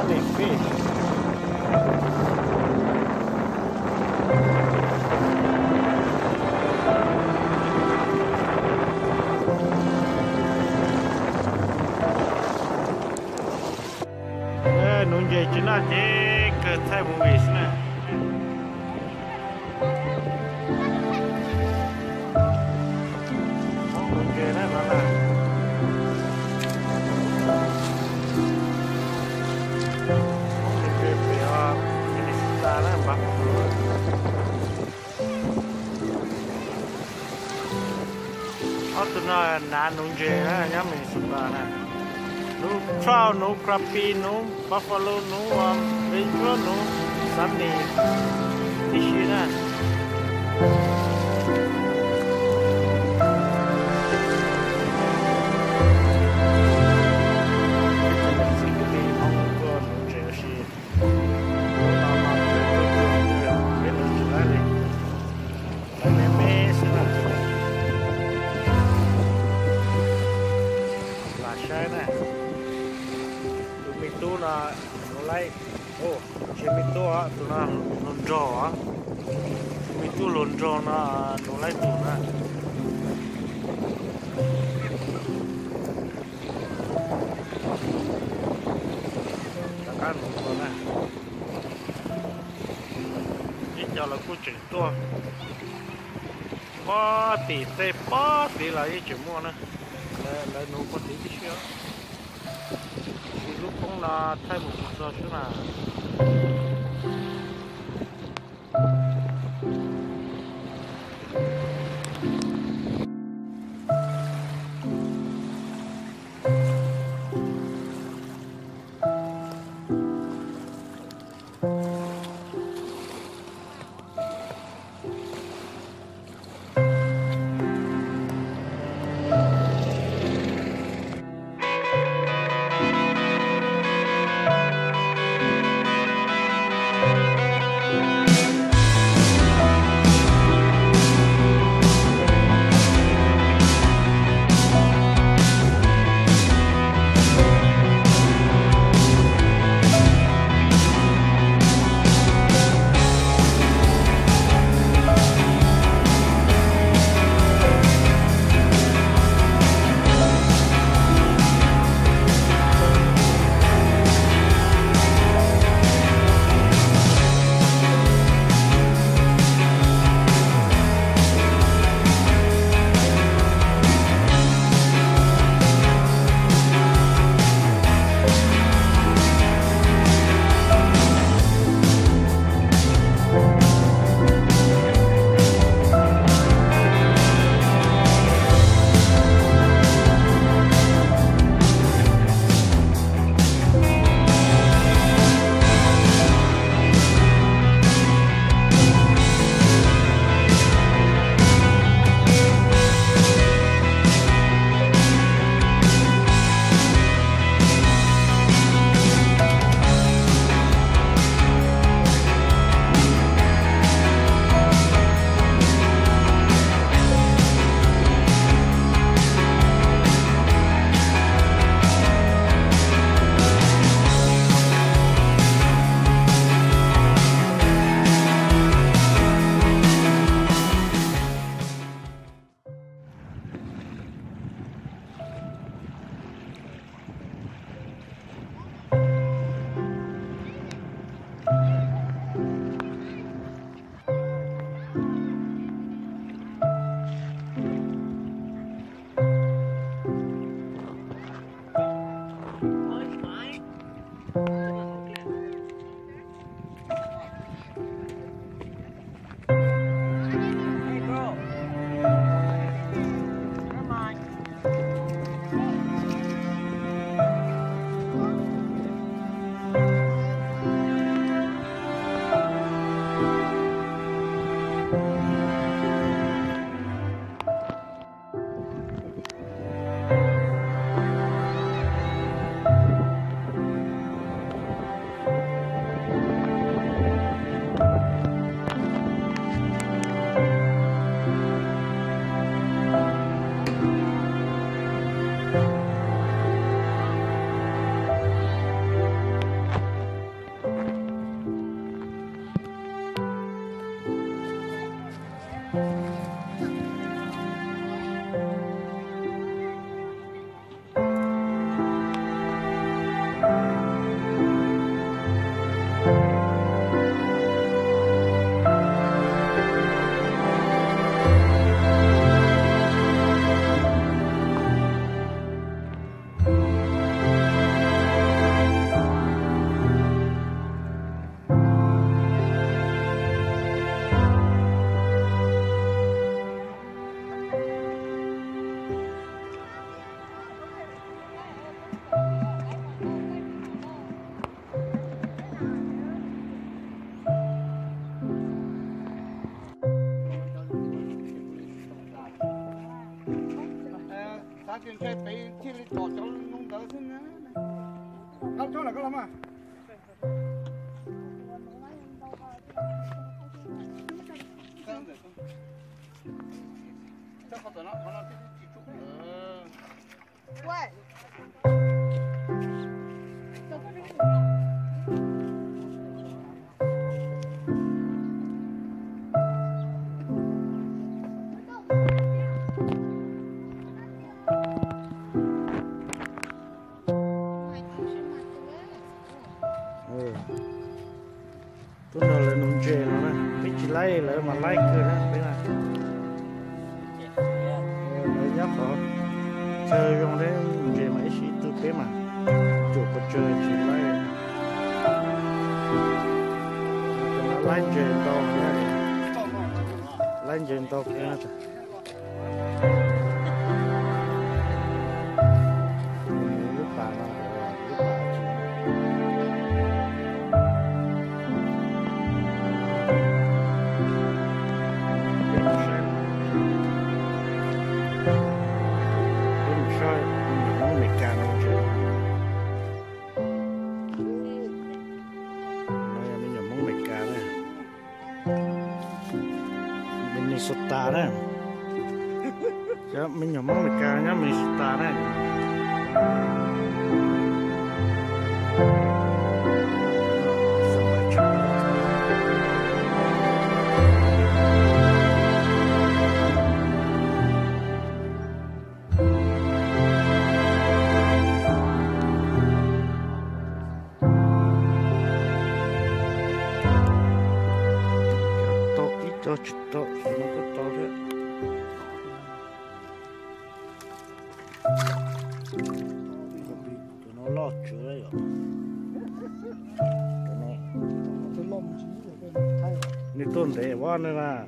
Smelly fish. Nung je chỉ là chế cơ thể một vị nè. Nung je này nó là tụi nó nán nung dê á nhá mình sụp ra nè nú trout nú crappie nú buffalo nú bridge nú sunny fish nè là nó lấy chỉ mình tu á tụi nó lồn trò á mình tu lồn trò nó lấy tụi nó tất cả nó còn nè ít cho là cô chỉ tua ba tỷ tê ba tỷ là ít chuyện mua nè lấy nó có tí tí xíu lúc không là thay một giờ chứ là 拿点水杯去里找找弄到是呢。搞错了，搞了嘛？这样子，这好多了，好了，记住。喂。tôi nói là nông chè nó nè, biết chỉ lấy lại mà lấy cơ đó, biết là lấy nhóc họ chơi trong đấy nông chè mà ít xí tôi biết mà, chụp có chơi chỉ lấy, nó lấy chè to nữa, lấy chè to kia nữa. Lúc bà nó lúc bà chỉ Minnesota đó, chứ mình nhỏ mong mình cả nhá Minnesota đó. Cho chút to, nó có to đấy. Tụi nó lót chứa đấy rồi. Tụi nó nè tôn để quá nữa là.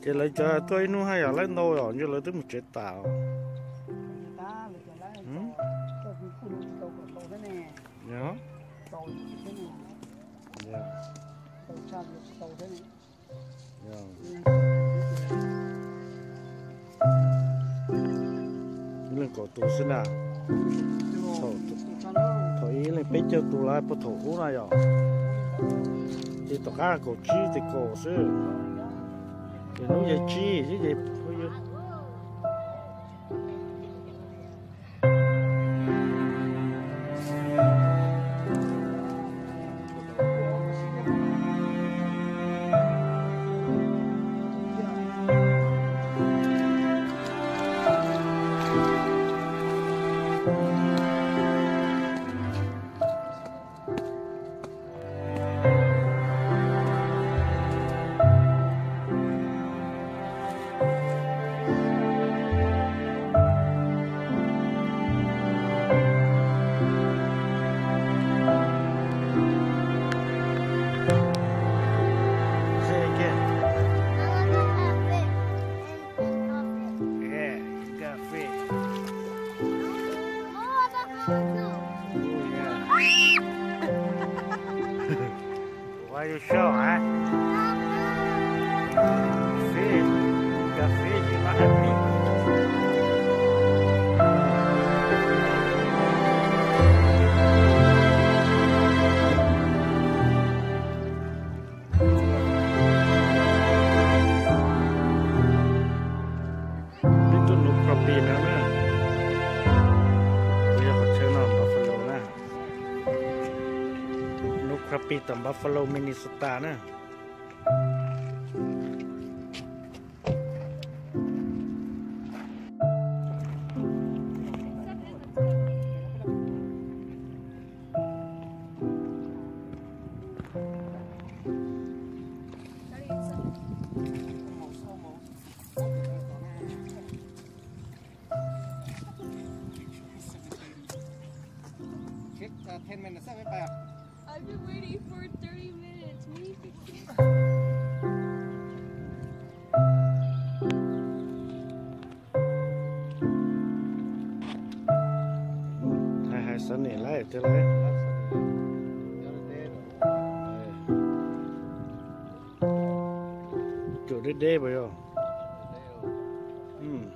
Cái lấy cho tôi nu hay là lấy nồi rồi, như lấy tới một chết tàu. Nhớ. Yeah. Lên cổ tủ xin à? Thôi ý lên bế cho tủ lại bắt thủ này rồi. Thì tất cả cổ chi thì cổ sư. Thì nó vậy chi chứ vậy. Why you show, huh? Fish, you got fish, you might have meat. Itu nuk crappie na na. Bây giờ họ chơi nó buffalo na. Nuk crappie tầm Buffalo, Minnesota na. Take 10 minutes, I've been waiting for 30 minutes. Me Hai sân này lại thế này. Chỗ Gede ba yo? Hmm.